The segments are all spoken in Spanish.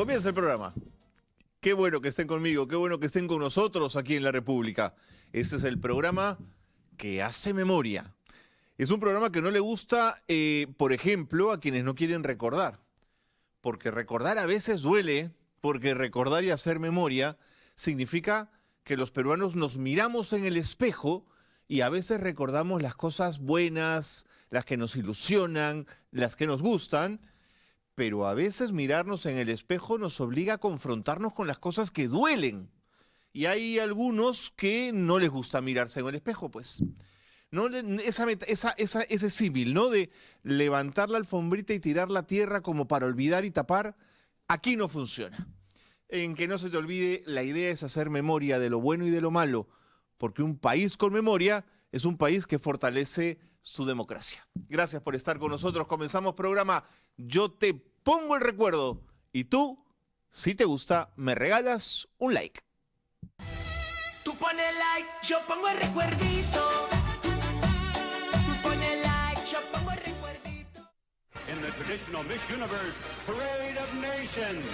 Comienza el programa. Qué bueno que estén conmigo, qué bueno que estén con nosotros aquí en la República. Este es el programa que hace memoria. Es un programa que no le gusta, por ejemplo, a quienes no quieren recordar. Porque recordar a veces duele, porque recordar y hacer memoria significa que los peruanos nos miramos en el espejo y a veces recordamos las cosas buenas, las que nos ilusionan, las que nos gustan, pero a veces mirarnos en el espejo nos obliga a confrontarnos con las cosas que duelen. Y hay algunos que no les gusta mirarse en el espejo, pues. No, ese símil, ¿no? De levantar la alfombrita y tirar la tierra como para olvidar y tapar, aquí no funciona. En que no se te olvide, la idea es hacer memoria de lo bueno y de lo malo, porque un país con memoria es un país que fortalece su democracia. Gracias por estar con nosotros. Comenzamos programa Yo te pongo el recuerdo y tú, si te gusta, me regalas un like. Tú pones like, yo pongo el recuerdito. Tú pones like, yo pongo el recuerdito. In the traditional Miss Universe Parade of Nations.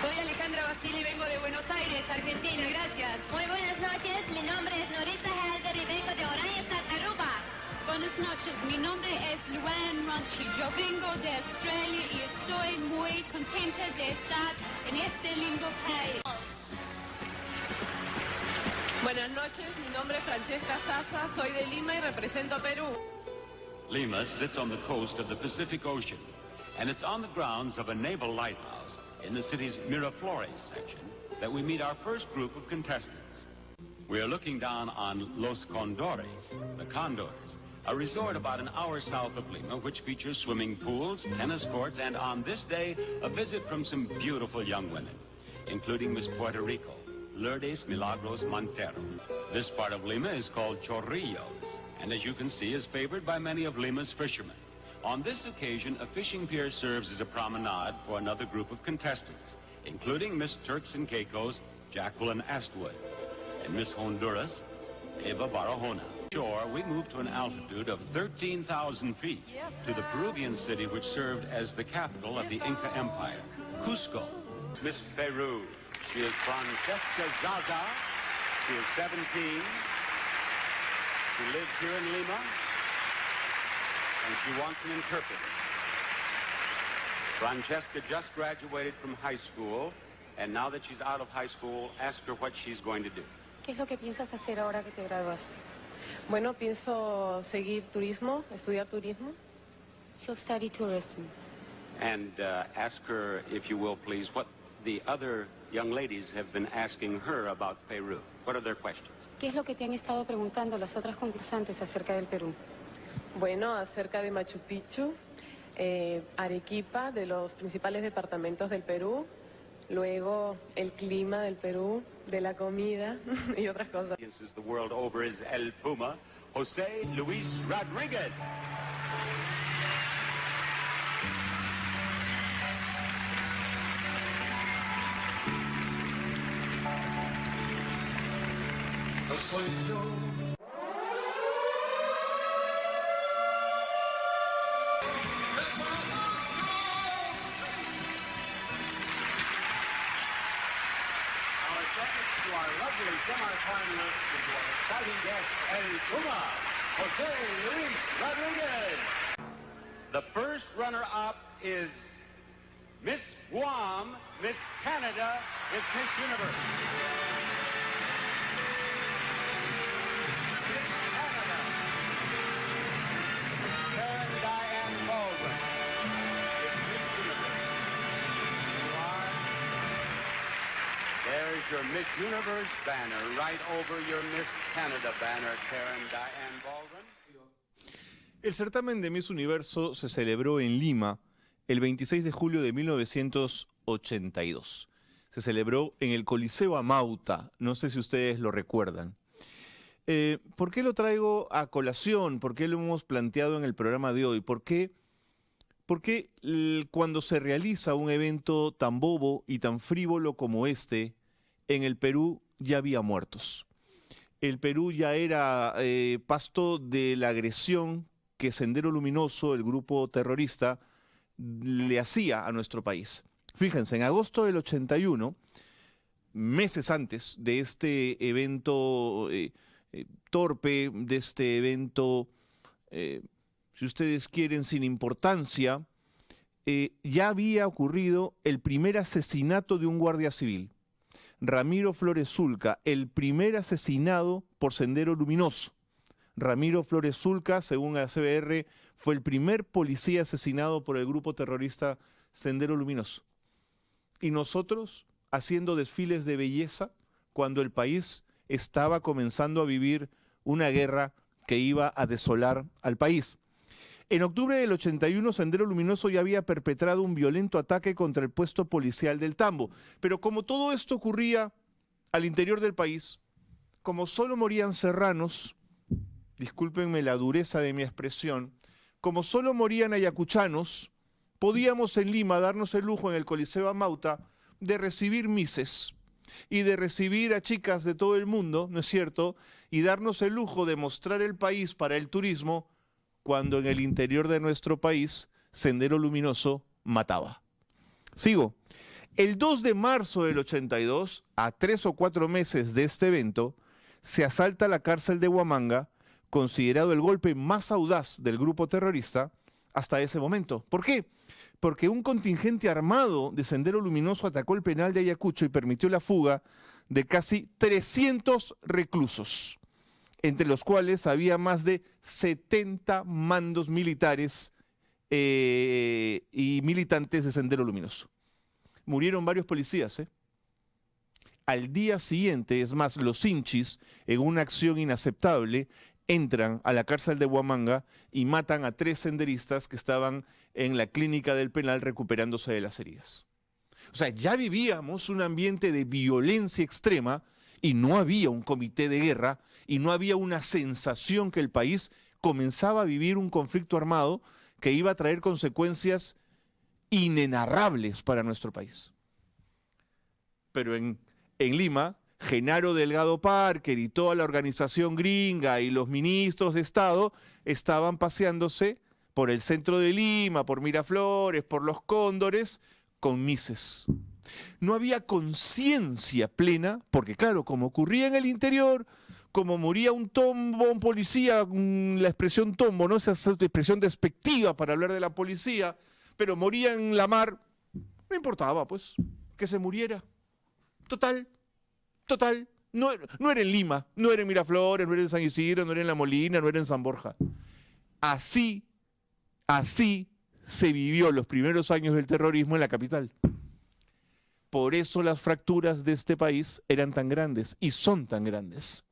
Soy Alejandra Basili y vengo de Buenos Aires, Argentina, gracias. Muy buenas noches, mi nombre es Norisa Helder y vengo de Oranje, Santa Aruba. Buenas noches, mi nombre es Luan Ronchi. Yo vengo de Australia y estoy muy contenta de estar en este lindo país. Buenas noches, mi nombre es Francesca Sasa, soy de Lima y represento a Perú. Lima sits on the coast of the Pacific Ocean, and it's on the grounds of a naval lighthouse in the city's Miraflores section that we meet our first group of contestants. We are looking down on Los Condores, the Condors, a resort about an hour south of Lima, which features swimming pools, tennis courts, and on this day, a visit from some beautiful young women, including Miss Puerto Rico, Lourdes Milagros Montero. This part of Lima is called Chorrillos, and as you can see, is favored by many of Lima's fishermen. On this occasion, a fishing pier serves as a promenade for another group of contestants, including Miss Turks and Caicos, Jacqueline Astwood, and Miss Honduras, Eva Barahona. Shore, we moved to an altitude of 13,000 feet to the Peruvian city which served as the capital of the Inca Empire, Cusco. Miss Peru, she is Francesca Zaza. She is 17. She lives here in Lima, and she wants an interpreter. Francesca just graduated from high school, and now that she's out of high school, ask her what she's going to do. ¿Qué es lo que piensas hacer ahora que te graduaste? Bueno, pienso seguir turismo, estudiar turismo. She'll study tourism. And ask her, if you will, please, what the other young ladies have been asking her about Peru. What are their questions? ¿Qué es lo que te han estado preguntando las otras concursantes acerca del Perú? Bueno, acerca de Machu Picchu, Arequipa, de los principales departamentos del Perú, luego el clima del Perú, de la comida y otras cosas. The world over is El Puma, José Luis Rodríguez. Soy yo. To our lovely semi-finalists and to our exciting guest, El Puma, José Luis Rodríguez. The first runner-up is Miss Guam, Miss Canada, Miss Universe. Miss Canada, Karen Diane Baldwin, Miss Universe. You are. There's your Miss Universe banner, right over your Miss Canada banner, Karen Diane Baldwin. El certamen de Miss Universo se celebró en Lima el 26 de julio de 1982. Se celebró en el Coliseo Amauta, no sé si ustedes lo recuerdan. ¿Por qué lo traigo a colación? ¿Por qué lo hemos planteado en el programa de hoy? Porque cuando se realiza un evento tan bobo y tan frívolo como este, en el Perú ya había muertos. El Perú ya era pasto de la agresión que Sendero Luminoso, el grupo terrorista, le hacía a nuestro país. Fíjense, en agosto del 81, meses antes de este evento torpe, de este evento, si ustedes quieren, sin importancia, ya había ocurrido el primer asesinato de un guardia civil. Ramiro Flores Zulca, el primer asesinado por Sendero Luminoso. Ramiro Flores Zulca, según la CBR, fue el primer policía asesinado por el grupo terrorista Sendero Luminoso. Y nosotros haciendo desfiles de belleza cuando el país estaba comenzando a vivir una guerra que iba a desolar al país. En octubre del 81, Sendero Luminoso ya había perpetrado un violento ataque contra el puesto policial del Tambo. Pero como todo esto ocurría al interior del país, como solo morían serranos, discúlpenme la dureza de mi expresión, como solo morían ayacuchanos, podíamos en Lima darnos el lujo en el Coliseo Amauta de recibir mises y de recibir a chicas de todo el mundo, ¿no es cierto? Y darnos el lujo de mostrar el país para el turismo, cuando en el interior de nuestro país Sendero Luminoso mataba. Sigo. El 2 de marzo del 82, a 3 o 4 meses de este evento, se asalta la cárcel de Huamanga, considerado el golpe más audaz del grupo terrorista hasta ese momento. ¿Por qué? Porque un contingente armado de Sendero Luminoso atacó el penal de Ayacucho y permitió la fuga de casi 300 reclusos, entre los cuales había más de 70 mandos militares y militantes de Sendero Luminoso. Murieron varios policías, Al día siguiente, es más, los hinchis, en una acción inaceptable, entran a la cárcel de Huamanga y matan a 3 senderistas que estaban en la clínica del penal recuperándose de las heridas. O sea, ya vivíamos un ambiente de violencia extrema y no había un comité de guerra y no había una sensación que el país comenzaba a vivir un conflicto armado que iba a traer consecuencias inenarrables para nuestro país. Pero en Lima, Genaro Delgado Parker y toda la organización gringa y los ministros de Estado estaban paseándose por el centro de Lima, por Miraflores, por los Cóndores, con mises. No había conciencia plena, porque claro, como ocurría en el interior, como moría un tombo, un policía, la expresión tombo, ¿no? Esa expresión despectiva para hablar de la policía, pero moría en la mar, no importaba, pues, que se muriera. Total, no era en Lima, no era en Miraflores, no era en San Isidro, no era en La Molina, no era en San Borja. Así se vivió los primeros años del terrorismo en la capital. Por eso las fracturas de este país eran tan grandes y son tan grandes.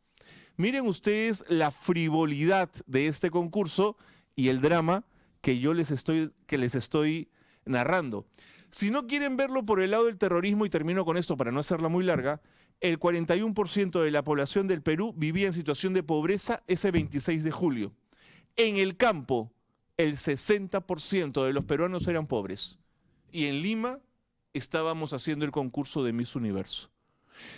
Miren ustedes la frivolidad de este concurso y el drama que les estoy narrando. Si no quieren verlo por el lado del terrorismo, y termino con esto para no hacerla muy larga, el 41% de la población del Perú vivía en situación de pobreza ese 26 de julio. En el campo, el 60% de los peruanos eran pobres. Y en Lima estábamos haciendo el concurso de Miss Universo.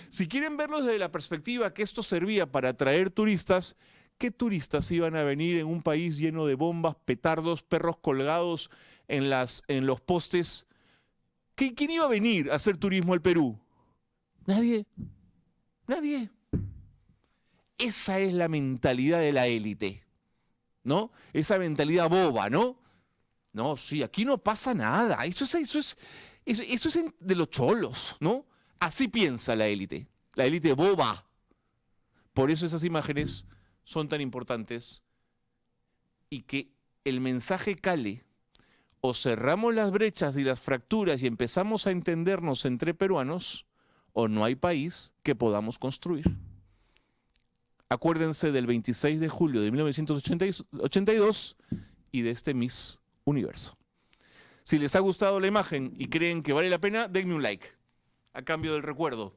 Si quieren verlo desde la perspectiva que esto servía para atraer turistas, ¿qué turistas iban a venir en un país lleno de bombas, petardos, perros colgados en los postes? ¿Quién iba a venir a hacer turismo al Perú? Nadie. Esa es la mentalidad de la élite, ¿no? Esa mentalidad boba, ¿no? No, sí, aquí no pasa nada. Eso es de los cholos, ¿no? Así piensa la élite boba. Por eso esas imágenes son tan importantes y que el mensaje cale. O cerramos las brechas y las fracturas y empezamos a entendernos entre peruanos, o no hay país que podamos construir. Acuérdense del 26 de julio de 1982 y de este Miss Universo. Si les ha gustado la imagen y creen que vale la pena, denme un like a cambio del recuerdo.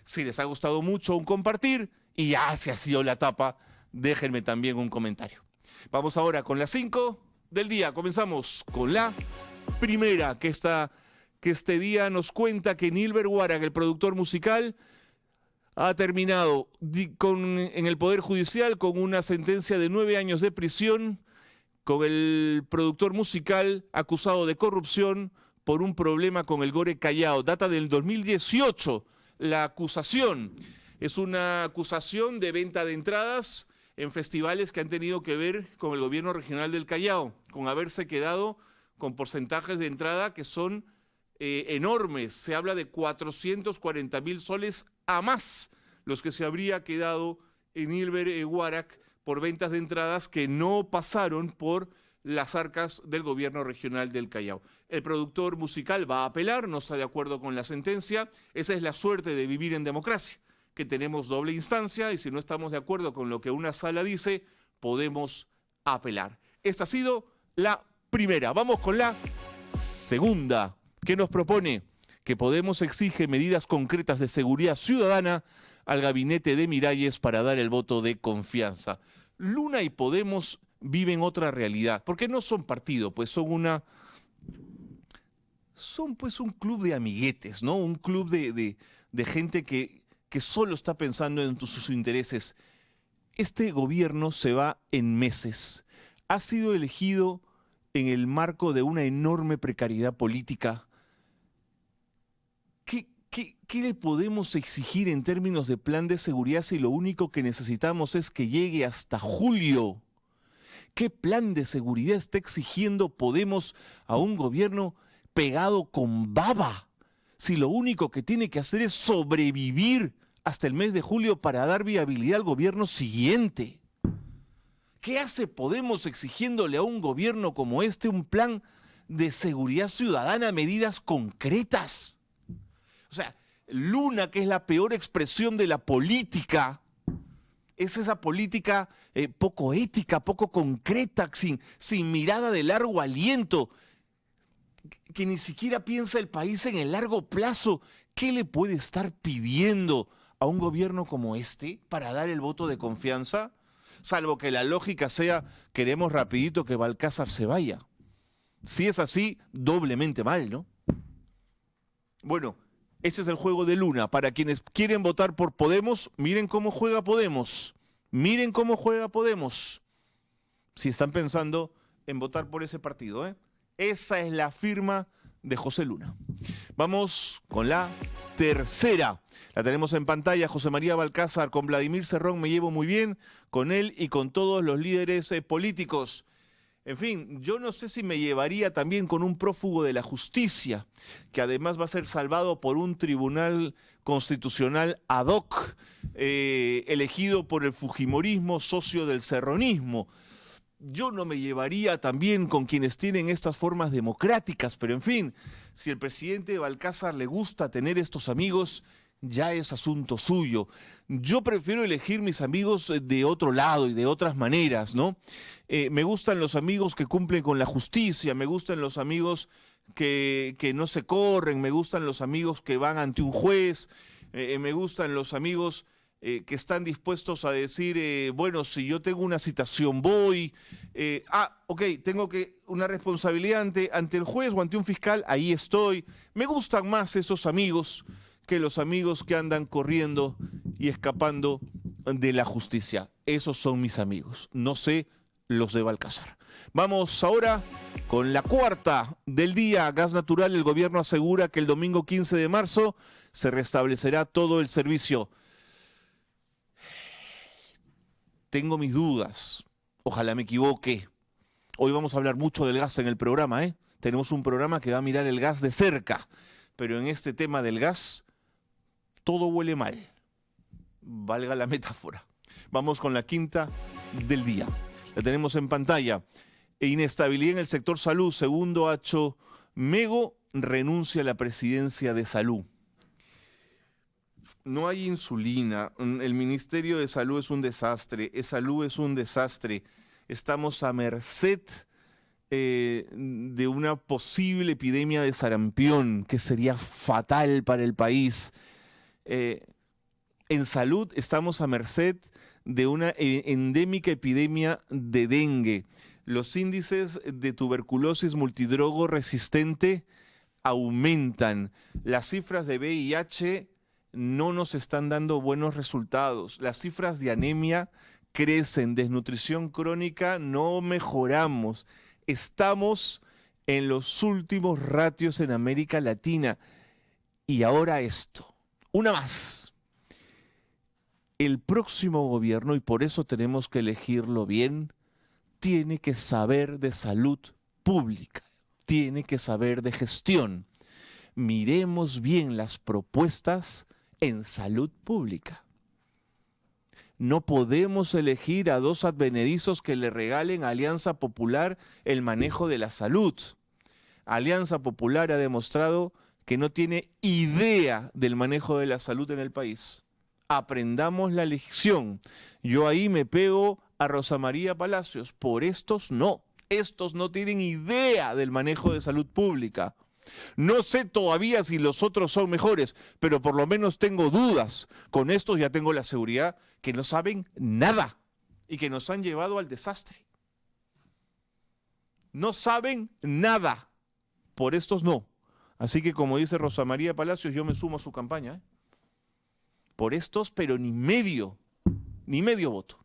Si les ha gustado mucho, un compartir, y ya se ha sido la tapa, déjenme también un comentario. Vamos ahora con las 5 del día. Comenzamos con la primera, que este día nos cuenta que Nilber Guarag, el productor musical, ha terminado en el Poder Judicial con una sentencia de 9 años de prisión, con el productor musical acusado de corrupción, por un problema con el Gore Callao. Data del 2018. La acusación es una acusación de venta de entradas en festivales que han tenido que ver con el gobierno regional del Callao, con haberse quedado con porcentajes de entrada que son enormes. Se habla de 440.000 soles a más los que se habría quedado en Ilber Huarac por ventas de entradas que no pasaron por las arcas del gobierno regional del Callao. El productor musical va a apelar, no está de acuerdo con la sentencia. Esa es la suerte de vivir en democracia, que tenemos doble instancia y si no estamos de acuerdo con lo que una sala dice, podemos apelar. Esta ha sido la primera. Vamos con la segunda. ¿Qué nos propone? Que Podemos exige medidas concretas de seguridad ciudadana al gabinete de Miralles para dar el voto de confianza. Luna y Podemos viven otra realidad, porque no son partido, pues son pues un club de amiguetes, ¿no? Un club de gente que solo está pensando en sus intereses. Este gobierno se va en meses. Ha sido elegido en el marco de una enorme precariedad política. ¿Qué le podemos exigir en términos de plan de seguridad si lo único que necesitamos es que llegue hasta julio? ¿Qué plan de seguridad está exigiendo Podemos a un gobierno pegado con baba? Si lo único que tiene que hacer es sobrevivir hasta el mes de julio para dar viabilidad al gobierno siguiente. ¿Qué hace Podemos exigiéndole a un gobierno como este un plan de seguridad ciudadana, medidas concretas? O sea, Luna, que es la peor expresión de la política, es esa política poco ética, poco concreta, sin mirada de largo aliento, que ni siquiera piensa el país en el largo plazo. ¿Qué le puede estar pidiendo a un gobierno como este para dar el voto de confianza? Salvo que la lógica sea, queremos rapidito que Balcázar se vaya. Si es así, doblemente mal, ¿no? Bueno, ese es el juego de Luna. Para quienes quieren votar por Podemos, miren cómo juega Podemos. Miren cómo juega Podemos. Si están pensando en votar por ese partido, ¿eh? Esa es la firma de José Luna. Vamos con la tercera. La tenemos en pantalla, José María Balcázar. Con Vladimir Cerrón me llevo muy bien, con él y con todos los líderes políticos. En fin, yo no sé si me llevaría también con un prófugo de la justicia, que además va a ser salvado por un tribunal constitucional ad hoc, elegido por el fujimorismo, socio del serronismo. Yo no me llevaría también con quienes tienen estas formas democráticas, pero en fin, si al presidente Balcázar le gusta tener estos amigos, ya es asunto suyo. Yo prefiero elegir mis amigos de otro lado y de otras maneras, ¿no? Me gustan los amigos que cumplen con la justicia, me gustan los amigos que no se corren, me gustan los amigos que van ante un juez, me gustan los amigos que están dispuestos a decir, bueno, si yo tengo una citación voy, ok, tengo una responsabilidad ante el juez o ante un fiscal, ahí estoy. Me gustan más esos amigos que los amigos que andan corriendo y escapando de la justicia. Esos son mis amigos, no sé los de Balcázar. Vamos ahora con la cuarta del día. Gas Natural, el gobierno asegura que el domingo 15 de marzo se restablecerá todo el servicio. Tengo mis dudas, ojalá me equivoque. Hoy vamos a hablar mucho del gas en el programa, ¿eh? Tenemos un programa que va a mirar el gas de cerca, pero en este tema del gas todo huele mal, valga la metáfora. Vamos con la quinta del día. La tenemos en pantalla. Inestabilidad en el sector salud. Segundo Acho Mego renuncia a la presidencia de salud. No hay insulina. El Ministerio de Salud es un desastre. Salud es un desastre. Estamos a merced de una posible epidemia de sarampión que sería fatal para el país. En salud estamos a merced de una endémica epidemia de dengue. Los índices de tuberculosis multidrogo resistente aumentan. Las cifras de VIH no nos están dando buenos resultados. Las cifras de anemia crecen. Desnutrición crónica no mejoramos. Estamos en los últimos ratios en América Latina. Y ahora esto, una más. El próximo gobierno, y por eso tenemos que elegirlo bien, tiene que saber de salud pública, tiene que saber de gestión. Miremos bien las propuestas en salud pública. No podemos elegir a dos advenedizos que le regalen a Alianza Popular el manejo de la salud. Alianza Popular ha demostrado que no tiene idea del manejo de la salud en el país. Aprendamos la lección. Yo ahí me pego a Rosa María Palacios. Por estos no. Estos no tienen idea del manejo de salud pública. No sé todavía si los otros son mejores, pero por lo menos tengo dudas. Con estos ya tengo la seguridad que no saben nada y que nos han llevado al desastre. No saben nada. Por estos no. Así que como dice Rosa María Palacios, yo me sumo a su campaña, ¿eh? Por estos, pero ni medio voto.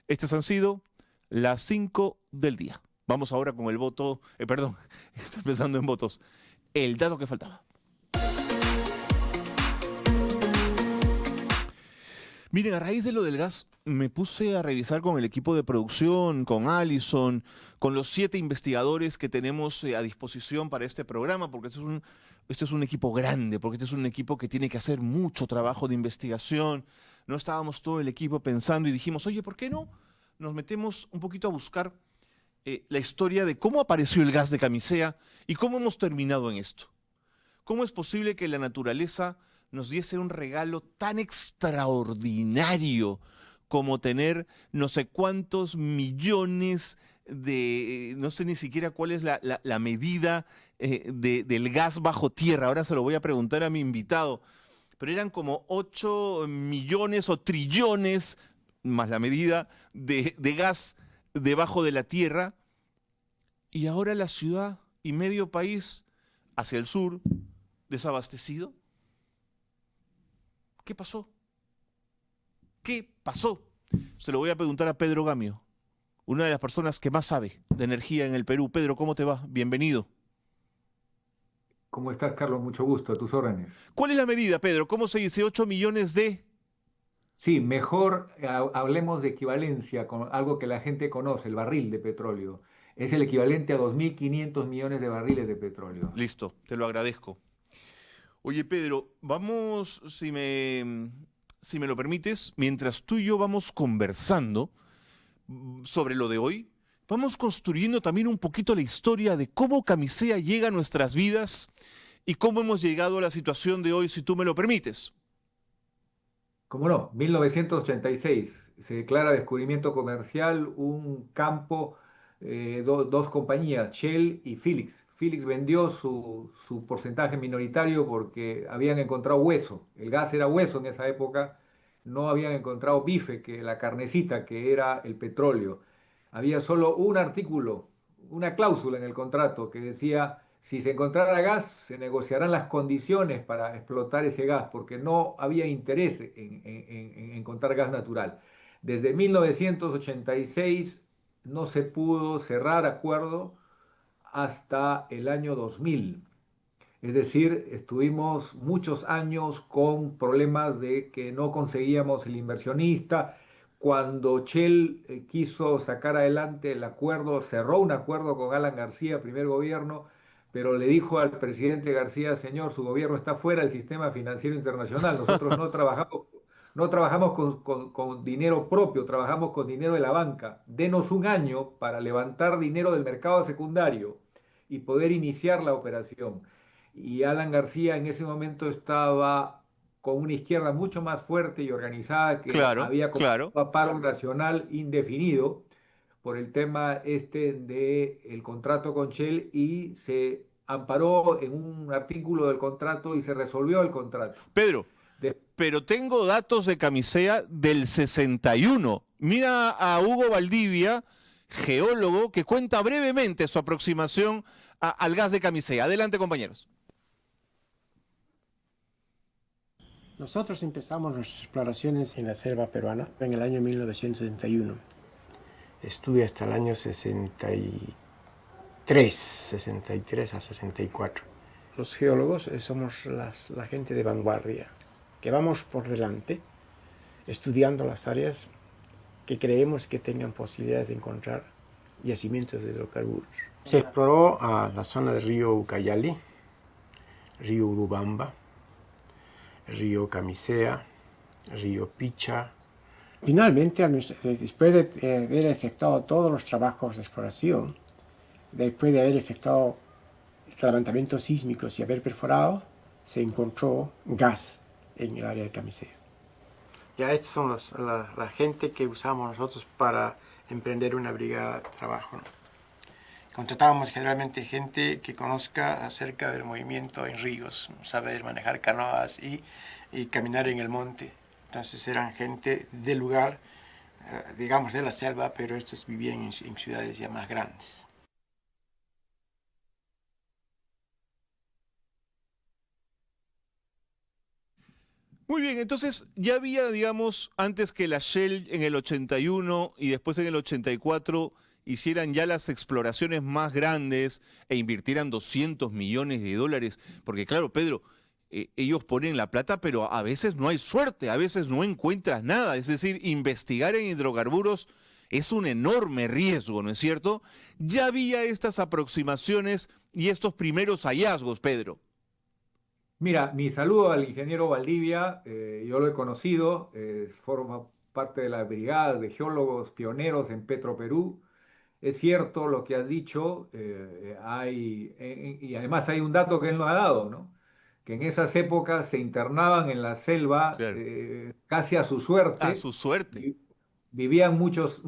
Estas han sido las 5 del día. Vamos ahora con el voto, estoy pensando en votos. El dato que faltaba. Miren, a raíz de lo del gas, me puse a revisar con el equipo de producción, con Alison, con los 7 investigadores que tenemos a disposición para este programa, porque este es un equipo grande, porque este es un equipo que tiene que hacer mucho trabajo de investigación. No estábamos todo el equipo pensando y dijimos, oye, ¿por qué no nos metemos un poquito a buscar la historia de cómo apareció el gas de camisea y cómo hemos terminado en esto? ¿Cómo es posible que la naturaleza nos diese un regalo tan extraordinario como tener no sé cuántos millones de, no sé ni siquiera cuál es la medida del gas bajo tierra? Ahora se lo voy a preguntar a mi invitado, pero eran como 8 millones o trillones, más la medida de gas debajo de la tierra, y ahora la ciudad y medio país hacia el sur desabastecido. ¿Qué pasó? ¿Qué pasó? Se lo voy a preguntar a Pedro Gamio, una de las personas que más sabe de energía en el Perú. Pedro, ¿cómo te va? Bienvenido. ¿Cómo estás, Carlos? Mucho gusto, a tus órdenes. ¿Cuál es la medida, Pedro? ¿Cómo se dice 8 millones de...? Sí, mejor hablemos de equivalencia con algo que la gente conoce, el barril de petróleo. Es el equivalente a 2.500 millones de barriles de petróleo. Listo, te lo agradezco. Oye, Pedro, vamos, si me lo permites, mientras tú y yo vamos conversando sobre lo de hoy, vamos construyendo también un poquito la historia de cómo Camisea llega a nuestras vidas y cómo hemos llegado a la situación de hoy, si tú me lo permites. ¿Cómo no? 1986 se declara descubrimiento comercial un campo, dos compañías, Shell y Phillips. Phillips vendió su porcentaje minoritario porque habían encontrado hueso. El gas era hueso en esa época. No habían encontrado bife, que la carnecita, que era el petróleo. Había solo un artículo, una cláusula en el contrato que decía: si se encontrara gas, se negociarán las condiciones para explotar ese gas, porque no había interés en encontrar gas natural. Desde 1986 no se pudo cerrar acuerdo hasta el año 2000. Es decir, estuvimos muchos años con problemas de que no conseguíamos el inversionista. Cuando Shell quiso sacar adelante el acuerdo, cerró un acuerdo con Alan García, primer gobierno, pero le dijo al presidente García: señor, su gobierno está fuera del sistema financiero internacional. Nosotros no trabajamos con dinero propio, trabajamos con dinero de la banca. Denos un año para levantar dinero del mercado secundario y poder iniciar la operación. Y Alan García en ese momento estaba con una izquierda mucho más fuerte y organizada, que había comenzado a paro nacional indefinido por el tema del contrato con Shell, y se amparó en un artículo del contrato y se resolvió el contrato. Pedro, pero tengo datos de Camisea del 61. Mira a Hugo Valdivia, geólogo, que cuenta brevemente su aproximación al gas de Camisea. Adelante, compañeros. Nosotros empezamos nuestras exploraciones en la selva peruana en el año 1971. Estuve hasta el año 64 63 a 64. Los geólogos somos la gente de vanguardia, que vamos por delante, estudiando las áreas que creemos que tengan posibilidades de encontrar yacimientos de hidrocarburos. Se exploró a la zona del río Ucayali, río Urubamba, río Camisea, río Picha. Finalmente, después de haber efectuado todos los trabajos de exploración, después de haber efectuado levantamientos sísmicos y haber perforado, se encontró gas en el área de Camisea. Ya estos son la gente que usamos nosotros para emprender una brigada de trabajo, ¿no? Contratábamos generalmente gente que conozca acerca del movimiento en ríos, saber manejar canoas y caminar en el monte. Entonces eran gente del lugar, digamos de la selva, pero estos vivían en ciudades ya más grandes. Muy bien, entonces ya había, digamos, antes que la Shell en el 81 y después en el 84 hicieran ya las exploraciones más grandes e invirtieran 200 millones de dólares, porque claro, Pedro, ellos ponen la plata, pero a veces no hay suerte, a veces no encuentras nada, es decir, investigar en hidrocarburos es un enorme riesgo, ¿no es cierto? Ya había estas aproximaciones y estos primeros hallazgos, Pedro. Mira, mi saludo al ingeniero Valdivia, yo lo he conocido, forma parte de la brigada de geólogos pioneros en Petroperú. Es cierto lo que has dicho, y además hay un dato que él nos ha dado, ¿no? Que en esas épocas se internaban en la selva, Claro. casi a su suerte. A su suerte. Vivían muchos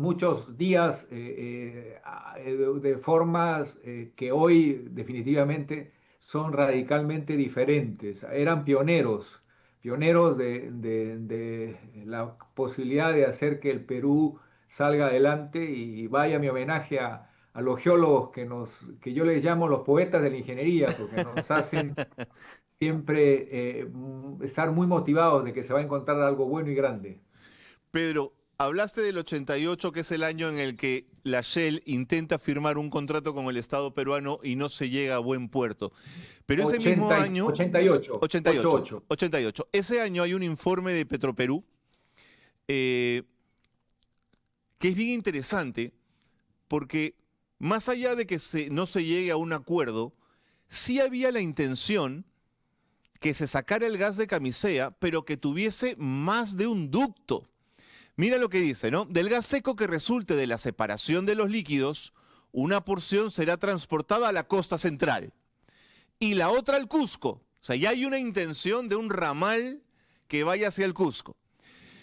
días de formas que hoy definitivamente son radicalmente diferentes. Eran pioneros de la posibilidad de hacer que el Perú salga adelante, y vaya mi homenaje a los geólogos que yo les llamo los poetas de la ingeniería, porque nos hacen siempre estar muy motivados de que se va a encontrar algo bueno y grande. Pedro, hablaste del 88, que es el año en el que la Shell intenta firmar un contrato con el Estado peruano y no se llega a buen puerto. Pero ese mismo año... 88. Ese año hay un informe de Petroperú que es bien interesante, porque más allá de que no se llegue a un acuerdo, sí había la intención que se sacara el gas de Camisea, pero que tuviese más de un ducto. Mira lo que dice, ¿no? Del gas seco que resulte de la separación de los líquidos, una porción será transportada a la costa central y la otra al Cusco. O sea, ya hay una intención de un ramal que vaya hacia el Cusco.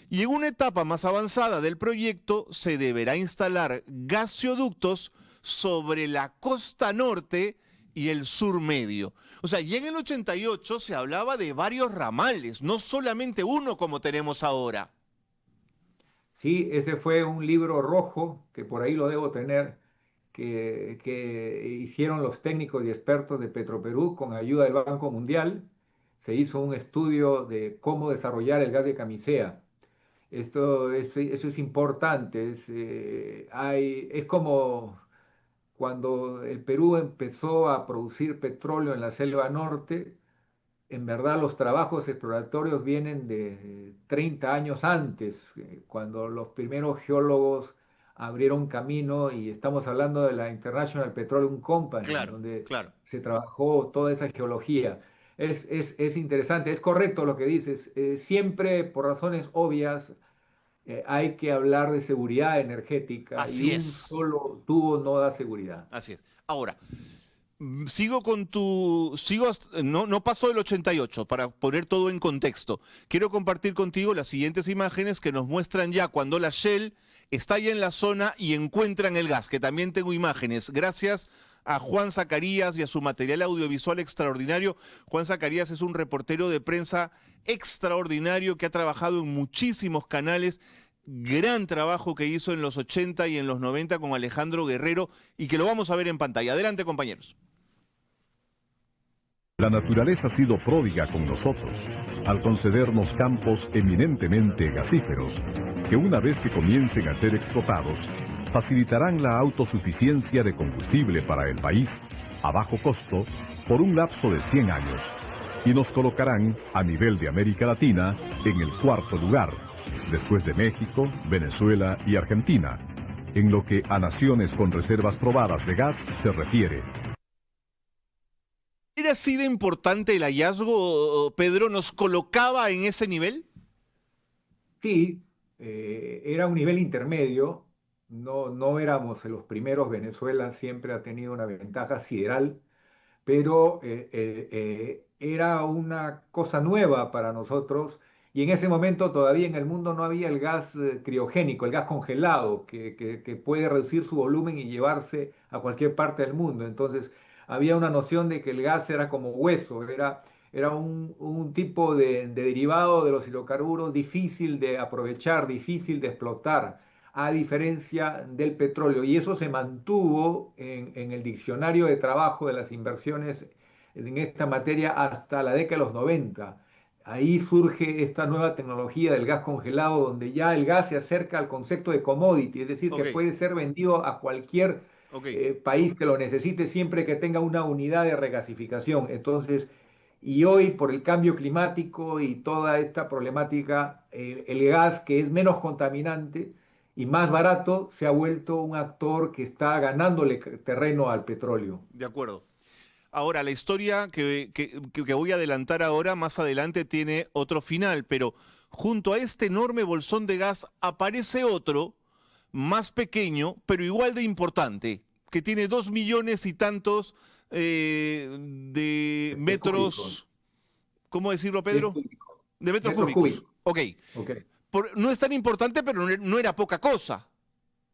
Y en una etapa más avanzada del proyecto se deberá instalar gasoductos sobre la costa norte y el sur medio. O sea, ya en el 88 se hablaba de varios ramales, no solamente uno como tenemos ahora. Sí, ese fue un libro rojo, que por ahí lo debo tener, que hicieron los técnicos y expertos de Petroperú con ayuda del Banco Mundial. Se hizo un estudio de cómo desarrollar el gas de Camisea. Eso es importante, es como cuando el Perú empezó a producir petróleo en la selva norte. En verdad los trabajos exploratorios vienen de 30 años antes, cuando los primeros geólogos abrieron camino, y estamos hablando de la International Petroleum Company, donde se trabajó toda esa geología. Es interesante, es correcto lo que dices. Siempre, por razones obvias, hay que hablar de seguridad energética. Así y un solo tubo no da seguridad. Así es. Ahora, no pasó el 88, para poner todo en contexto. Quiero compartir contigo las siguientes imágenes que nos muestran ya cuando la Shell está ya en la zona y encuentran el gas, que también tengo imágenes, gracias a Juan Zacarías y a su material audiovisual extraordinario. Juan Zacarías es un reportero de prensa extraordinario que ha trabajado en muchísimos canales. Gran trabajo que hizo en los 80 y en los 90 con Alejandro Guerrero, y que lo vamos a ver en pantalla. Adelante, compañeros. La naturaleza ha sido pródiga con nosotros, al concedernos campos eminentemente gasíferos, que una vez que comiencen a ser explotados, facilitarán la autosuficiencia de combustible para el país a bajo costo por un lapso de 100 años y nos colocarán a nivel de América Latina en el cuarto lugar, después de México, Venezuela y Argentina, en lo que a naciones con reservas probadas de gas se refiere. ¿Era así de importante el hallazgo, Pedro? ¿Nos colocaba en ese nivel? Sí, era un nivel intermedio. No éramos los primeros. Venezuela siempre ha tenido una ventaja sideral, pero era una cosa nueva para nosotros y en ese momento todavía en el mundo no había el gas criogénico, el gas congelado, que puede reducir su volumen y llevarse a cualquier parte del mundo. Entonces había una noción de que el gas era como hueso, era un tipo de derivado de los hidrocarburos difícil de aprovechar, difícil de explotar, a diferencia del petróleo. Y eso se mantuvo en el diccionario de trabajo de las inversiones en esta materia hasta la década de los 90. Ahí surge esta nueva tecnología del gas congelado, donde ya el gas se acerca al concepto de commodity, es decir, que Ok, puede ser vendido a cualquier ok. país que lo necesite siempre que tenga una unidad de regasificación. Entonces, y hoy por el cambio climático y toda esta problemática, el gas que es menos contaminante y más barato se ha vuelto un actor que está ganándole terreno al petróleo. De acuerdo. Ahora, la historia que voy a adelantar ahora, más adelante, tiene otro final, pero junto a este enorme bolsón de gas aparece otro, más pequeño, pero igual de importante, que tiene 2 millones y tantos de Cúbicos. metros, ¿cómo decirlo, De Pedro? cúbicos. De metros Metros cúbicos. cúbicos. Ok. Ok. No es tan importante, pero no era poca cosa.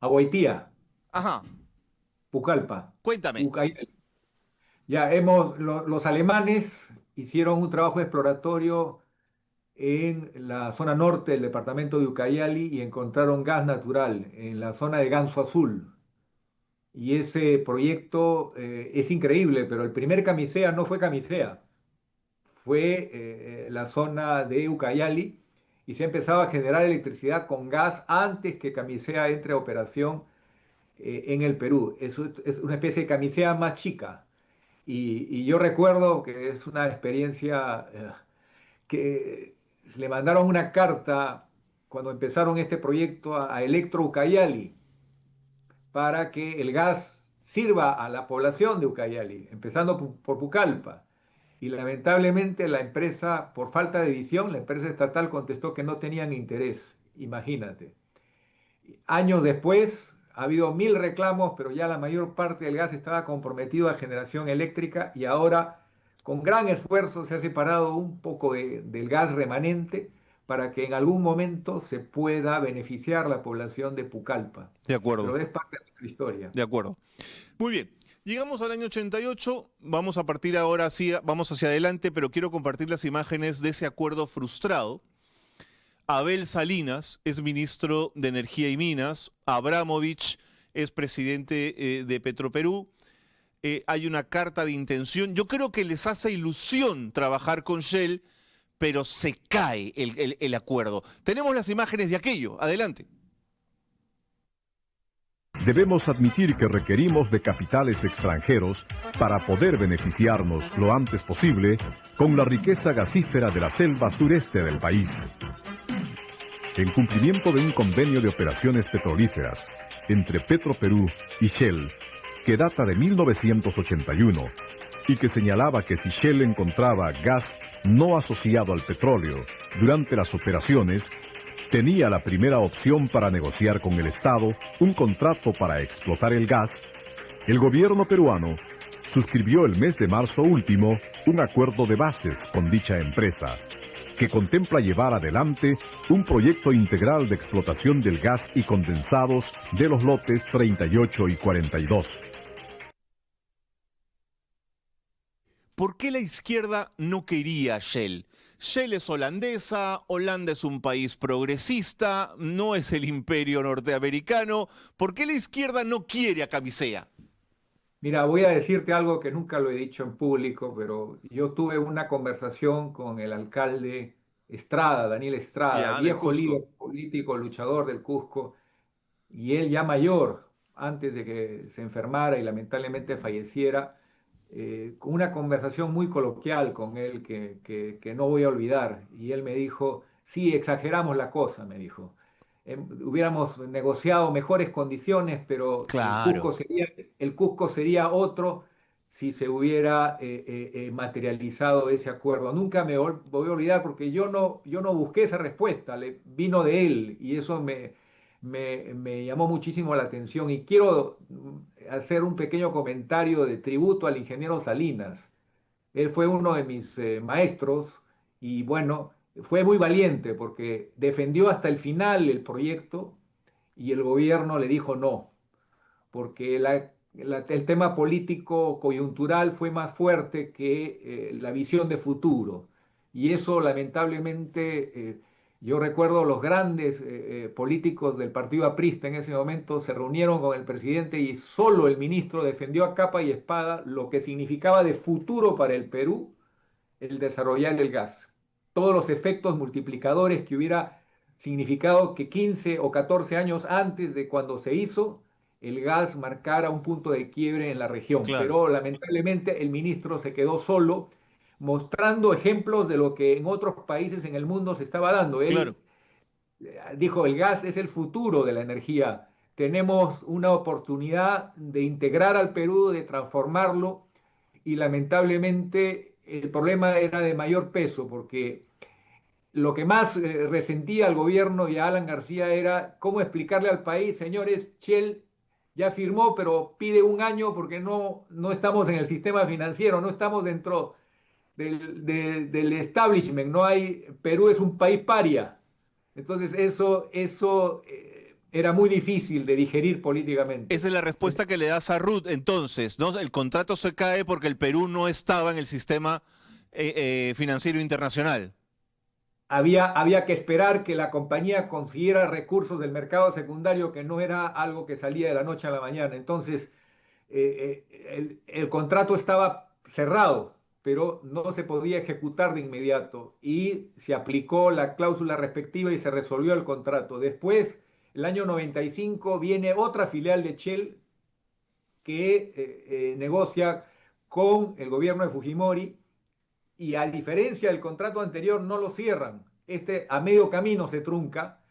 Agüitía, Ajá. Pucallpa, Cuéntame. Ucayali. Ya los alemanes hicieron un trabajo exploratorio en la zona norte del departamento de Ucayali y encontraron gas natural en la zona de Ganso Azul. Y ese proyecto es increíble, pero el primer Camisea no fue Camisea, fue la zona de Ucayali y se empezaba a generar electricidad con gas antes que Camisea entre a operación en el Perú. Es una especie de Camisea más chica. Y yo recuerdo que es una experiencia que le mandaron una carta cuando empezaron este proyecto a Electro Ucayali para que el gas sirva a la población de Ucayali, empezando por Pucallpa. Y lamentablemente la empresa, por falta de visión, la empresa estatal contestó que no tenían interés. Imagínate. Años después ha habido 1000 reclamos, pero ya la mayor parte del gas estaba comprometido a generación eléctrica y ahora con gran esfuerzo se ha separado un poco del gas remanente para que en algún momento se pueda beneficiar la población de Pucallpa. De acuerdo. Pero es parte de nuestra historia. De acuerdo. Muy bien. Llegamos al año 88, vamos a partir ahora, vamos hacia adelante, pero quiero compartir las imágenes de ese acuerdo frustrado. Abel Salinas es ministro de Energía y Minas, Abramovich es presidente de Petroperú, hay una carta de intención. Yo creo que les hace ilusión trabajar con Shell, pero se cae el acuerdo. Tenemos las imágenes de aquello, adelante. Debemos admitir que requerimos de capitales extranjeros para poder beneficiarnos lo antes posible con la riqueza gasífera de la selva sureste del país. En cumplimiento de un convenio de operaciones petrolíferas entre Petroperú y Shell, que data de 1981, y que señalaba que si Shell encontraba gas no asociado al petróleo durante las operaciones, tenía la primera opción para negociar con el Estado un contrato para explotar el gas, el gobierno peruano suscribió el mes de marzo último un acuerdo de bases con dicha empresa, que contempla llevar adelante un proyecto integral de explotación del gas y condensados de los lotes 38 y 42. ¿Por qué la izquierda no quería Shell? Shell es holandesa, Holanda es un país progresista, no es el imperio norteamericano. ¿Por qué la izquierda no quiere a Camisea? Mira, voy a decirte algo que nunca lo he dicho en público, pero yo tuve una conversación con el alcalde Estrada, Daniel Estrada, Ya, del viejo Cusco. líder político, luchador del Cusco, y él ya mayor, antes de que se enfermara y lamentablemente falleciera, con una conversación muy coloquial con él que no voy a olvidar. Y él me dijo, sí, exageramos la cosa, me dijo. Hubiéramos negociado mejores condiciones, pero Claro. el Cusco sería otro si se hubiera materializado ese acuerdo. Nunca me voy a olvidar porque yo no busqué esa respuesta, vino de él y eso me llamó muchísimo la atención. Y quiero hacer un pequeño comentario de tributo al ingeniero Salinas. Él fue uno de mis maestros y bueno, fue muy valiente porque defendió hasta el final el proyecto y el gobierno le dijo no, porque el tema político coyuntural fue más fuerte que la visión de futuro. Y eso lamentablemente, yo recuerdo los grandes políticos del partido aprista en ese momento se reunieron con el presidente y solo el ministro defendió a capa y espada lo que significaba de futuro para el Perú el desarrollar el gas. Todos los efectos multiplicadores que hubiera significado que 15 o 14 años antes de cuando se hizo, el gas marcara un punto de quiebre en la región. Claro. Pero lamentablemente el ministro se quedó solo, mostrando ejemplos de lo que en otros países en el mundo se estaba dando. Él Claro. dijo, el gas es el futuro de la energía. Tenemos una oportunidad de integrar al Perú, de transformarlo, y lamentablemente el problema era de mayor peso, porque lo que más resentía al gobierno y a Alan García era cómo explicarle al país, señores, Shell ya firmó, pero pide un año porque no estamos en el sistema financiero, no estamos dentro del establishment, no hay, Perú es un país paria. Entonces eso era muy difícil de digerir políticamente. Esa es la respuesta que le das a Ruth, entonces, ¿no? El contrato se cae porque el Perú no estaba en el sistema financiero internacional. Había que esperar que la compañía consiguiera recursos del mercado secundario, que no era algo que salía de la noche a la mañana. Entonces, el contrato estaba cerrado, pero no se podía ejecutar de inmediato y se aplicó la cláusula respectiva y se resolvió el contrato. Después, el año 95, viene otra filial de Shell que negocia con el gobierno de Fujimori y a diferencia del contrato anterior no lo cierran. Este a medio camino se trunca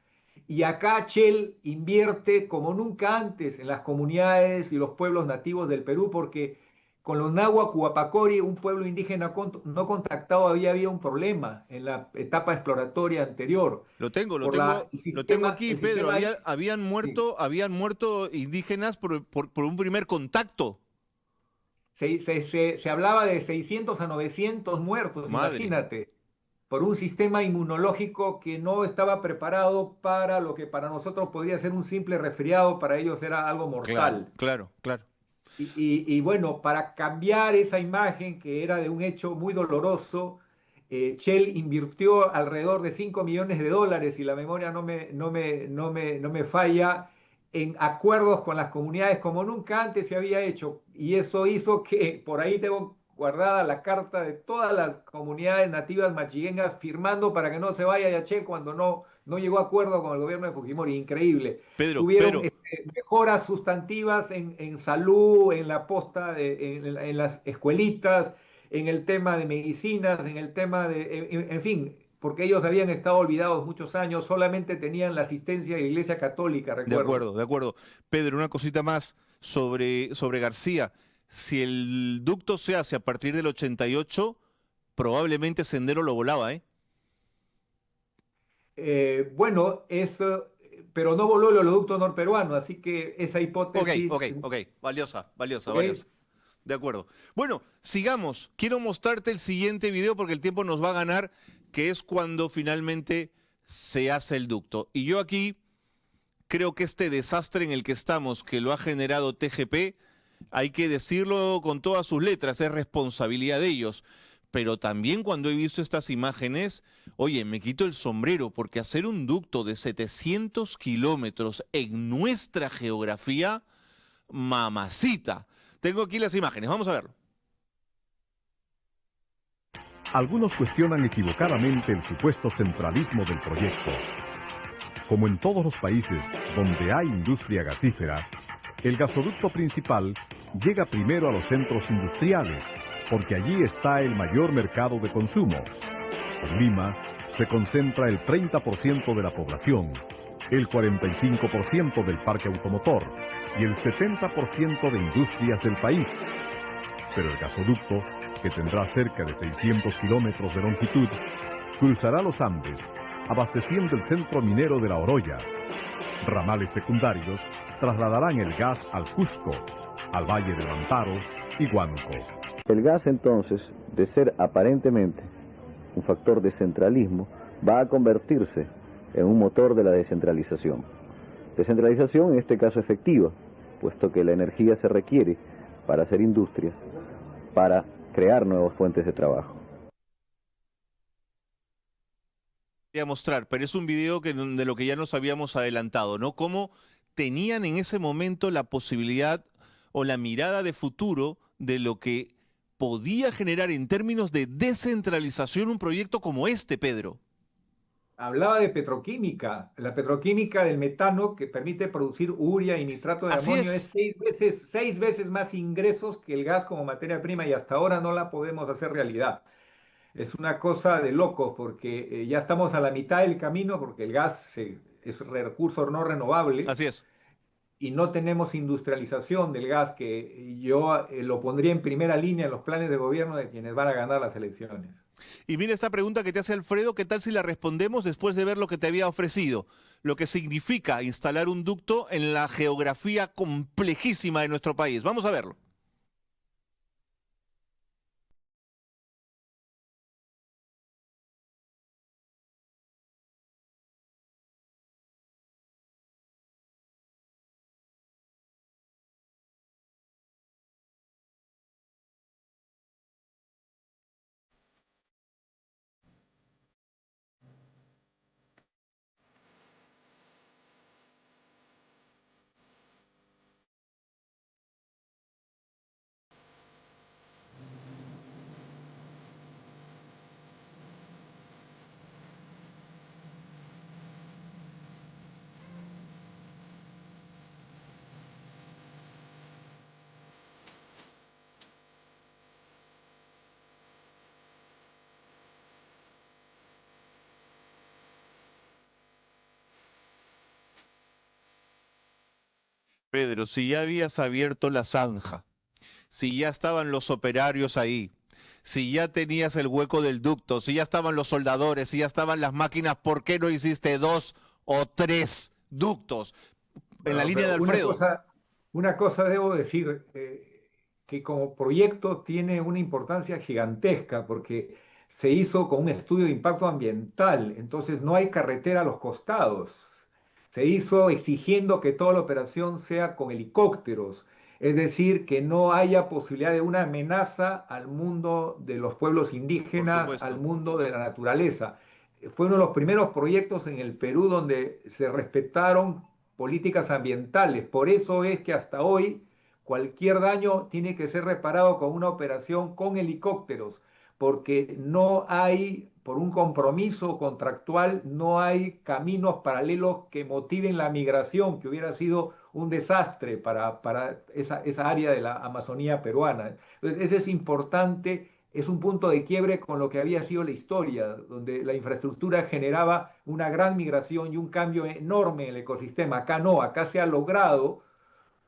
y acá Shell invierte como nunca antes en las comunidades y los pueblos nativos del Perú porque con los Náhuatl Huapacori, un pueblo indígena no contactado, había habido un problema en la etapa exploratoria anterior. Lo tengo aquí, Pedro. Habían muerto indígenas por un primer contacto. Se hablaba de 600 a 900 muertos, Madre. Imagínate, por un sistema inmunológico que no estaba preparado para lo que para nosotros podría ser un simple resfriado, para ellos era algo mortal. Claro. Y bueno, para cambiar esa imagen que era de un hecho muy doloroso, Shell invirtió alrededor de $5 millones, y la memoria no me falla, en acuerdos con las comunidades como nunca antes se había hecho. Y eso hizo que, por ahí tengo guardada la carta de todas las comunidades nativas machiguengas firmando para que no se vaya Yaché cuando no llegó a acuerdo con el gobierno de Fujimori. Increíble. Tuvieron mejoras sustantivas en salud, en la posta, en las escuelitas, en el tema de medicinas, en el tema en fin, porque ellos habían estado olvidados muchos años, solamente tenían la asistencia de la Iglesia Católica, recuerdo. De acuerdo. Pedro, una cosita más sobre García. Si el ducto se hace a partir del 88, probablemente Sendero lo volaba, ¿eh? Bueno, eso, pero no voló el oleoducto norperuano, así que esa hipótesis... Ok, valiosa. De acuerdo. Bueno, sigamos. Quiero mostrarte el siguiente video porque el tiempo nos va a ganar, que es cuando finalmente se hace el ducto. Y yo aquí creo que este desastre en el que estamos, que lo ha generado TGP, hay que decirlo con todas sus letras, es responsabilidad de ellos. Pero también cuando he visto estas imágenes, oye, me quito el sombrero, porque hacer un ducto de 700 kilómetros en nuestra geografía, mamacita. Tengo aquí las imágenes, vamos a verlo. Algunos cuestionan equivocadamente el supuesto centralismo del proyecto. Como en todos los países donde hay industria gasífera, el gasoducto principal llega primero a los centros industriales, porque allí está el mayor mercado de consumo. En Lima se concentra el 30% de la población, el 45% del parque automotor y el 70% de industrias del país. Pero el gasoducto, que tendrá cerca de 600 kilómetros de longitud, cruzará los Andes, abasteciendo el centro minero de La Oroya. Ramales secundarios trasladarán el gas al Cusco, al Valle del Amparo y Huánuco. El gas, entonces, de ser aparentemente un factor de centralismo, va a convertirse en un motor de la descentralización. Descentralización en este caso efectiva, puesto que la energía se requiere para hacer industrias, para crear nuevas fuentes de trabajo. Voy a mostrar, pero es un video de lo que ya nos habíamos adelantado, ¿no? Cómo tenían en ese momento la posibilidad o la mirada de futuro de lo que podía generar en términos de descentralización un proyecto como este, Pedro. Hablaba de petroquímica, la petroquímica del metano que permite producir urea y nitrato de Así amonio es. es 6 veces más ingresos que el gas como materia prima y hasta ahora no la podemos hacer realidad. Es una cosa de locos porque ya estamos a la mitad del camino porque el gas es recurso no renovable Así es. y no tenemos industrialización del gas que yo lo pondría en primera línea en los planes de gobierno de quienes van a ganar las elecciones. Y mira esta pregunta que te hace Alfredo, ¿qué tal si la respondemos después de ver lo que te había ofrecido? Lo que significa instalar un ducto en la geografía complejísima de nuestro país. Vamos a verlo. Pedro, si ya habías abierto la zanja, si ya estaban los operarios ahí, si ya tenías el hueco del ducto, si ya estaban los soldadores, si ya estaban las máquinas, ¿por qué no hiciste 2 o 3 ductos en la línea de Alfredo? Una cosa debo decir, que como proyecto tiene una importancia gigantesca porque se hizo con un estudio de impacto ambiental, entonces no hay carretera a los costados. Se hizo exigiendo que toda la operación sea con helicópteros, es decir, que no haya posibilidad de una amenaza al mundo de los pueblos indígenas, al mundo de la naturaleza. Fue uno de los primeros proyectos en el Perú donde se respetaron políticas ambientales. Por eso es que hasta hoy cualquier daño tiene que ser reparado con una operación con helicópteros, porque no hay, por un compromiso contractual, no hay caminos paralelos que motiven la migración, que hubiera sido un desastre para esa área de la Amazonía peruana. Entonces, ese es importante, es un punto de quiebre con lo que había sido la historia, donde la infraestructura generaba una gran migración y un cambio enorme en el ecosistema. Acá no, acá se ha logrado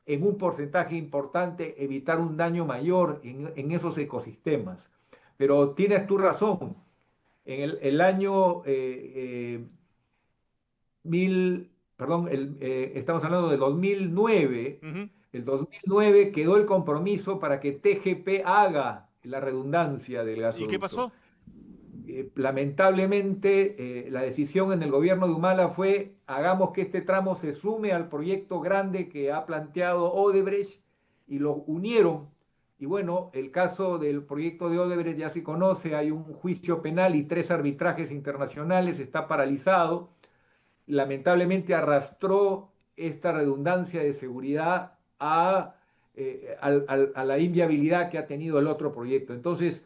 en un porcentaje importante evitar un daño mayor en esos ecosistemas. Pero tienes tu razón, en el año estamos hablando del 2009, el 2009 quedó el compromiso para que TGP haga la redundancia del gasoducto. ¿Y qué pasó? Lamentablemente, la decisión en el gobierno de Humala fue: hagamos que este tramo se sume al proyecto grande que ha planteado Odebrecht, y lo unieron. Y bueno, el caso del proyecto de Odebrecht ya se conoce, hay un juicio penal y 3 arbitrajes internacionales, está paralizado. Lamentablemente arrastró esta redundancia de seguridad a la inviabilidad que ha tenido el otro proyecto. Entonces,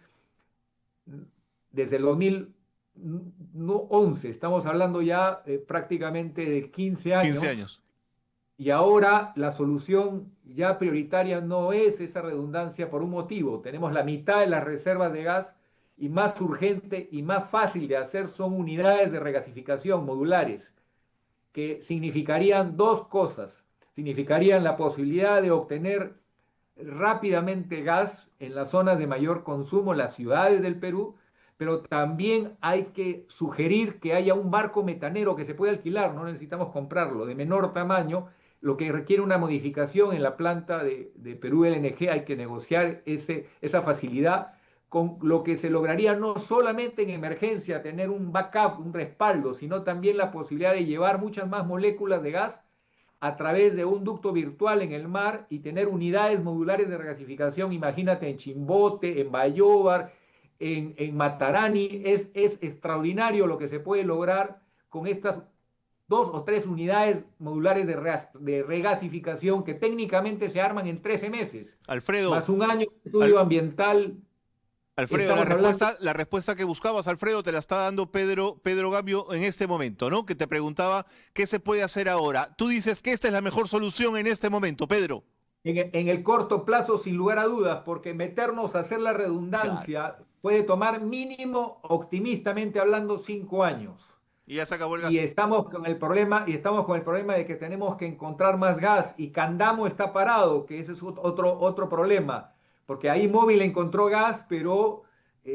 desde el 2000 no 11, estamos hablando ya prácticamente de 15 años. 15 años. Y ahora la solución ya prioritaria no es esa redundancia por un motivo. Tenemos la mitad de las reservas de gas y más urgente y más fácil de hacer son unidades de regasificación modulares, que significarían dos cosas. Significarían la posibilidad de obtener rápidamente gas en las zonas de mayor consumo, las ciudades del Perú, pero también hay que sugerir que haya un barco metanero que se pueda alquilar, no necesitamos comprarlo, de menor tamaño, lo que requiere una modificación en la planta de Perú LNG, hay que negociar esa facilidad, con lo que se lograría no solamente en emergencia tener un backup, un respaldo, sino también la posibilidad de llevar muchas más moléculas de gas a través de un ducto virtual en el mar y tener unidades modulares de regasificación, imagínate en Chimbote, en Bayóvar, en Matarani, es extraordinario lo que se puede lograr con estas 2 o 3 unidades modulares de regasificación que técnicamente se arman en 13 meses. Alfredo. Más un año de estudio ambiental. Alfredo, la respuesta que buscabas, Alfredo, te la está dando Pedro Gambio en este momento, ¿no? Que te preguntaba qué se puede hacer ahora. Tú dices que esta es la mejor solución en este momento, Pedro. En el corto plazo, sin lugar a dudas, porque meternos a hacer la redundancia puede tomar mínimo, optimistamente hablando, 5 años. Y ya se acabó el gas. Y estamos con el problema de que tenemos que encontrar más gas y Candamo está parado, que ese es otro problema. Porque ahí Móvil encontró gas, pero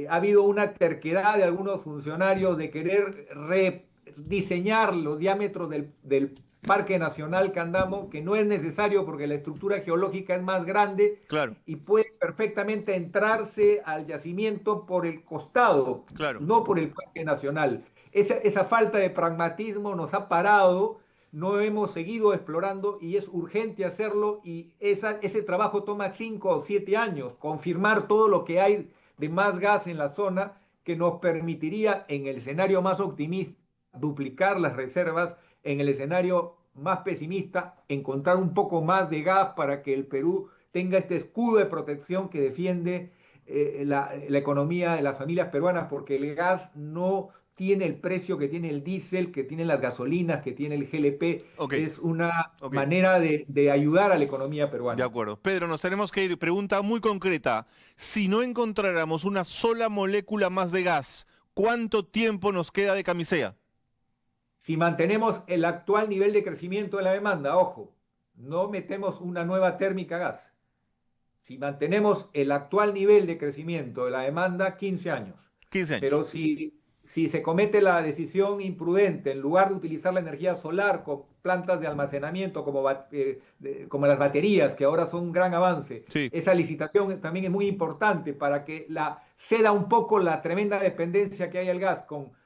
ha habido una terquedad de algunos funcionarios de querer rediseñar los diámetros del Parque Nacional Candamo, que no es necesario porque la estructura geológica es más grande, claro, y puede perfectamente entrarse al yacimiento por el costado, claro, no por el Parque Nacional. Esa falta de pragmatismo nos ha parado, no hemos seguido explorando y es urgente hacerlo, y ese trabajo toma 5 o 7 años, confirmar todo lo que hay de más gas en la zona, que nos permitiría en el escenario más optimista duplicar las reservas, en el escenario más pesimista encontrar un poco más de gas para que el Perú tenga este escudo de protección que defiende la economía de las familias peruanas, porque el gas no tiene el precio que tiene el diésel, que tiene las gasolinas, que tiene el GLP. Es una manera de ayudar a la economía peruana. De acuerdo. Pedro, nos tenemos que ir. Pregunta muy concreta. Si no encontráramos una sola molécula más de gas, ¿cuánto tiempo nos queda de camisea? Si mantenemos el actual nivel de crecimiento de la demanda, ojo, no metemos una nueva térmica a gas. Si mantenemos el actual nivel de crecimiento de la demanda, 15 años. 15 años. Pero si se comete la decisión imprudente, en lugar de utilizar la energía solar con plantas de almacenamiento como las baterías, que ahora son un gran avance, esa licitación también es muy importante para que ceda un poco la tremenda dependencia que hay al gas.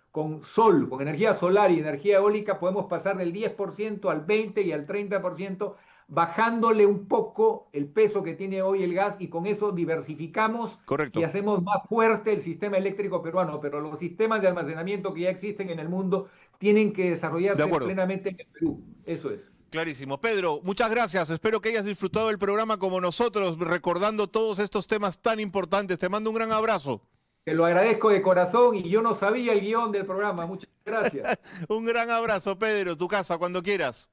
Con sol, con energía solar y energía eólica podemos pasar del 10% al 20% y al 30%, bajándole un poco el peso que tiene hoy el gas, y con eso diversificamos. Correcto. Y hacemos más fuerte el sistema eléctrico peruano. Pero los sistemas de almacenamiento que ya existen en el mundo tienen que desarrollarse plenamente en el Perú. Eso es. Clarísimo. Pedro, muchas gracias. Espero que hayas disfrutado del programa como nosotros, recordando todos estos temas tan importantes. Te mando un gran abrazo. Te lo agradezco de corazón, y yo no sabía el guión del programa. Muchas gracias. Un gran abrazo, Pedro. Tu casa, cuando quieras.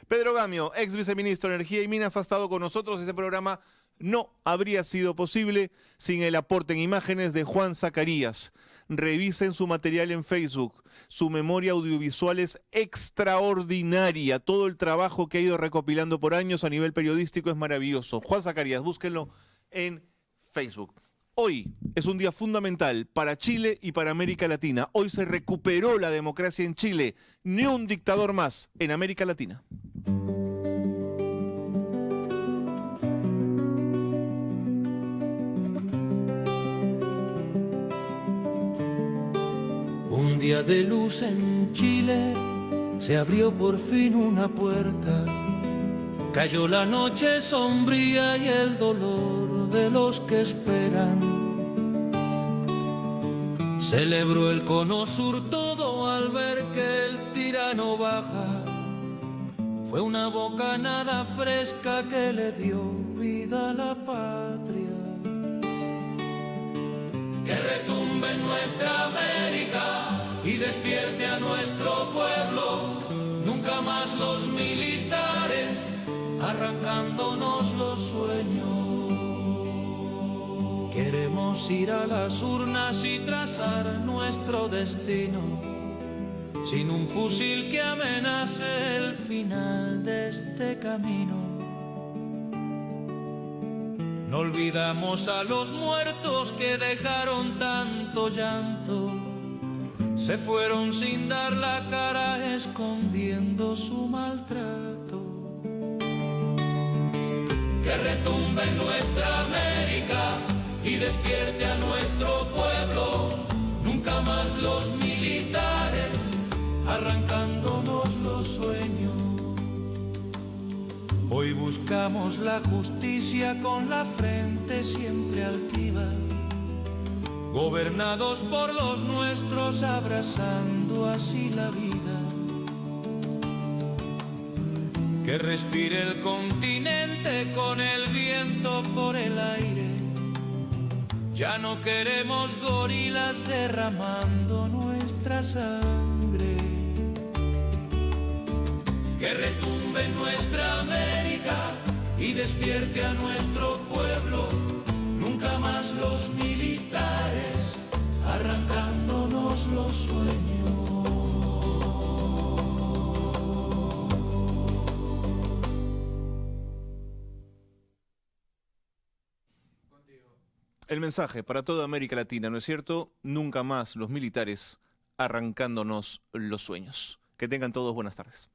Pedro Gambio, ex viceministro de Energía y Minas, ha estado con nosotros. Este programa no habría sido posible sin el aporte en imágenes de Juan Zacarías. Revisen su material en Facebook. Su memoria audiovisual es extraordinaria. Todo el trabajo que ha ido recopilando por años a nivel periodístico es maravilloso. Juan Zacarías, búsquenlo en Facebook. Hoy es un día fundamental para Chile y para América Latina. Hoy se recuperó la democracia en Chile. Ni un dictador más en América Latina. Un día de luz en Chile, se abrió por fin una puerta. Cayó la noche sombría y el dolor de los que esperan. Celebró el cono sur todo al ver que el tirano baja. Fue una bocanada fresca que le dio vida a la patria. Que retumbe en nuestra mente despierte a nuestro pueblo, nunca más los militares arrancándonos los sueños. Queremos ir a las urnas y trazar nuestro destino, sin un fusil que amenace el final de este camino. No olvidamos a los muertos que dejaron tanto llanto, se fueron sin dar la cara escondiendo su maltrato. Que retumbe en nuestra América y despierte a nuestro pueblo, nunca más los militares arrancándonos los sueños. Hoy buscamos la justicia con la frente siempre altiva, gobernados por los nuestros, abrazando así la vida. Que respire el continente con el viento por el aire. Ya no queremos gorilas derramando nuestra sangre. Que retumbe en nuestra América y despierte a nuestro pueblo, nunca más los militares arrancándonos los sueños. El mensaje para toda América Latina, ¿no es cierto? Nunca más los militares arrancándonos los sueños. Que tengan todos buenas tardes.